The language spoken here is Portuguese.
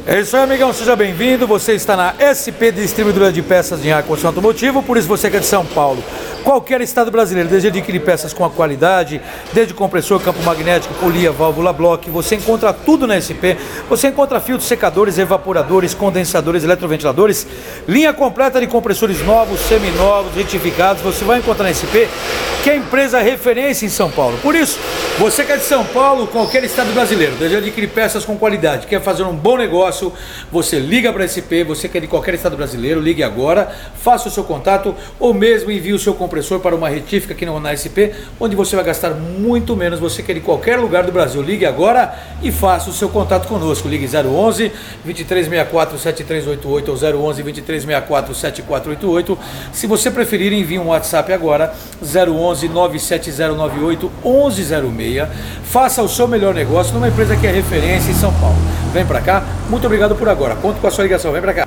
É isso aí, amigão, seja bem-vindo. Você está na SP Distribuidora de Peças de Construção Automotivo, por isso você que é de São Paulo, qualquer estado brasileiro, deseja adquirir peças com a qualidade, desde compressor, campo magnético, polia, válvula, bloco, você encontra tudo na SP. Você encontra filtros, secadores, evaporadores, condensadores, eletroventiladores, linha completa de compressores novos, seminovos, retificados, você vai encontrar na SP, que é a empresa referência em São Paulo. Por isso, você que é de São Paulo, qualquer estado brasileiro, deseja adquirir peças com qualidade, quer fazer um bom negócio, você liga para a SP. Você que é de qualquer estado brasileiro, ligue agora, faça o seu contato ou mesmo envie o seu compressor para uma retífica aqui na SP, onde você vai gastar muito menos. Você que é de qualquer lugar do Brasil, ligue agora e faça o seu contato conosco. Ligue 011 2364 7388 ou 011 2364 7488. Se você preferir, envie um WhatsApp agora, 011 97098 1106. Faça o seu melhor negócio numa empresa que é referência em São Paulo. Vem pra cá, muito obrigado por agora. Conto com a sua ligação, vem pra cá.